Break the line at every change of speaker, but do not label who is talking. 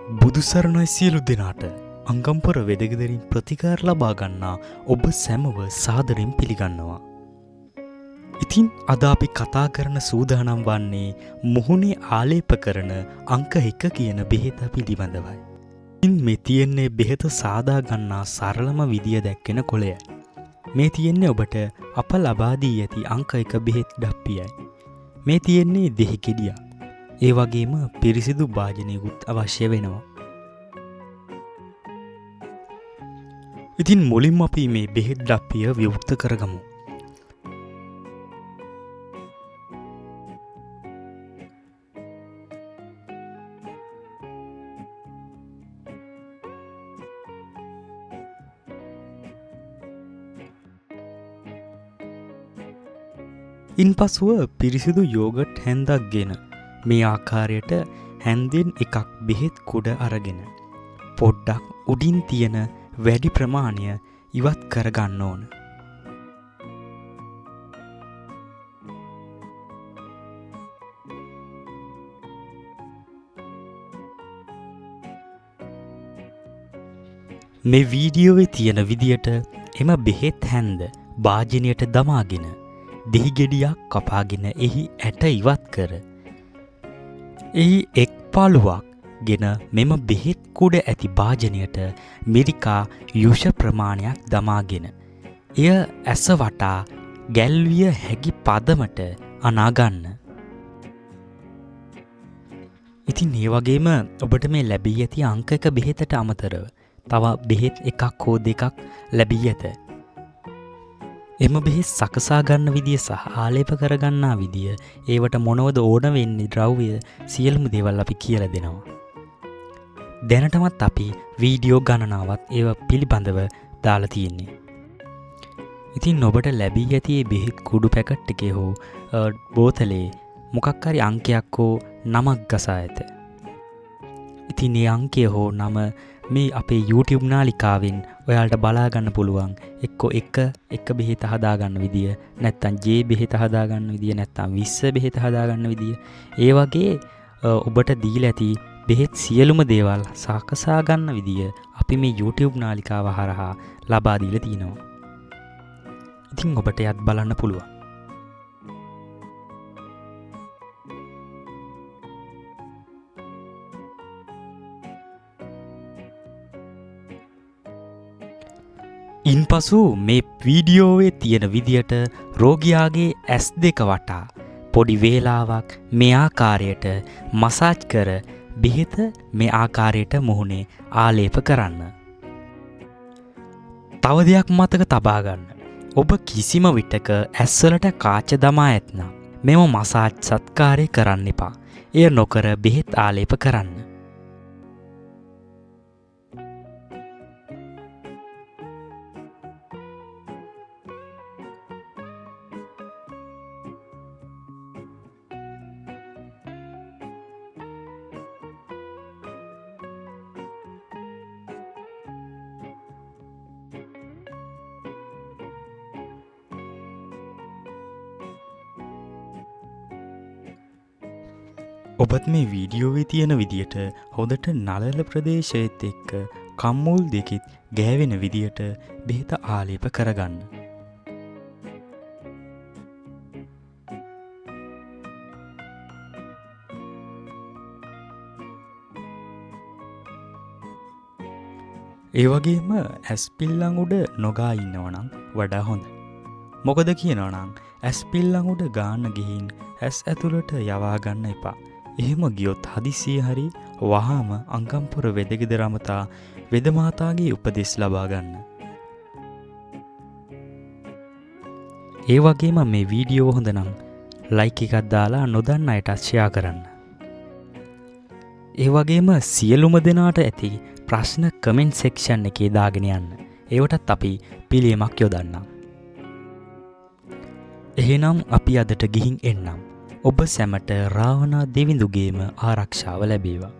බුදුසරණයි සියලු දෙනාට අංගම්පොර වෙදගෙදරින් ප්‍රතිකාර ලබා ගන්නා ඔබ සැමව සාදරයෙන් පිළිගන්නවා. ඉතින් අද අපි කතා කරන සූදානම් වන්නේ මුහුණේ ආලේප කරන අංක 1 කියන බෙහෙත පිළිබඳවයි. ඉතින් මේ තියෙන්නේ බෙහෙත සාදා ගන්නා සරලම විදිය දැක්කෙන කොළයයි. මේ තියෙන්නේ ඔබට අප ලබා දී ඇති අංක 1 බෙහෙත් ඩප්පියයි. මේ තියෙන්නේ දෙහි ගෙඩියක්. ඒ වගේම පිරිසිදු භාජනයකුත් අවශ්‍ය වෙනවා. ඉතින් මුලින්ම අපි මේ බෙහෙත් ඩප්පිය විවෘත කරගමු. ඉන්පසුව පිරිසිදු යෝගට් හැන්දක් ගෙන මේ ආකාරයට හැන්දෙන් එකක් බෙහෙත් කුඩ අරගෙන පොඩ්ඩක් උඩින් තියෙන වැඩි ප්‍රමාණය ඉවත් කරගන්න ඕන. මේ වීඩියෝවේ තියෙන විදියට එම බෙහෙත් හැන්ද භාජනයට දමාගෙන දෙහි ගෙඩියක් කපාගෙන එහි ඇට ඉවත් කර එහි එක් පාළුවක් ගෙන මෙම බෙහෙත් කුඩ ඇති භාජනයට මිරිකා යුෂ ප්‍රමාණයක් දමාගෙන එය ඇස වටා ගැල්විය හැකි පදමට අනාගන්න. ඉතින් ඒ වගේම ඔබට මේ ලැබී ඇති අංක 1 බෙහෙතට අමතරව තව බෙහෙත් එකක් හෝ දෙකක් ලැබී ඇත. එම බෙහෙත් සකසා ගන්න විදිය සහ ආලේප කරගන්නා විදිය ඒවට මොනවද ඕන වෙන්නේ ද්‍රව්‍ය සියලුම දේවල් අපි කියලා දෙනවා. දැනටමත් අපි වීඩියෝ ගණනාවක් ඒව පිළිබඳව දාලා තියෙන්නේ. ඉතින් ඔබට ලැබී ඇති මේ බෙහෙත් කුඩු පැකට් එකේ හෝ බෝතලේ මොකක් හරි අංකයක් හෝ නමක් ගසා ඇත. ඉතින් මේ අංකය හෝ නම මේ අපේ YouTube නාලිකාවෙන් ඔයාලට බලා ගන්න පුළුවන්. එක්කෝ එක බෙහෙත හදා ගන්න විදිය, නැත්නම් J බෙහෙත හදා ගන්න විදිය, නැත්නම් 20 බෙහෙත හදා ගන්න විදිය. ඒ වගේ ඔබට දීලා ඇති බෙහෙත් සියලුම දේවල් සාකසා ගන්න විදිය අපි මේ YouTube නාලිකාව හරහා ලබා දීලා තිනවා. ඉතින් ඔබට යත් බලන්න පුළුවන්. ඉන්පසු මේ වීඩියෝවේ තියෙන විදියට රෝගියාගේ S2 වටා පොඩි වේලාවක් මේ ආකාරයට මසාජ් කර බෙහෙත මේ ආකාරයට මුහුණේ ආලේප කරන්න. තව දෙයක් මතක තබා ගන්න. ඔබ කිසිම විටක ඇස්වලට කාච දමා ඇතනම් මෙම මසාජ් සත්කාරය කරන්න එපා. එය නොකර බෙහෙත් ආලේප කරන්න. ඔබත් මේ වීඩියෝවේ තියෙන විදියට හොඳට නළල ප්‍රදේශයේත් එක්ක කම්මුල් දෙකෙත් ගෑවෙන විදියට බෙහෙත ආලේප කරගන්න. ඒ වගේම ඇස් පිල්ලම් උඩ නොගා ඉන්නවනම් වඩා හොඳයි. මොකද කියනවනම් ඇස් පිල්ලම් උඩ ගාන්න ගිහින් ඇස් ඇතුළට යවා ගන්න එපා. එහෙම ගියොත් හදිසිය හරි වහාම අංගම්පොර වෙදගෙදර අමතා වෙදමාතාගේ උපදෙස් ලබා ගන්න. ඒ වගේම මේ වීඩියෝ හොඳ නම් ලයික් එකක් දාලා නොදන්න අයට ෂෙයා කරන්න. ඒ වගේම සියලුම දෙනාට ඇති ප්‍රශ්න කමෙන්ට් සෙක්ෂන් එකේ දාගෙන යන්න. ඒවටත් අපි පිළියමක් යොදන්නම්. එහෙනම් අපි අදට ගිහින් එන්නම්. ඔබ සැමට රාවණා දෙවිඳුගේම ආරක්ෂාව ලැබේවා.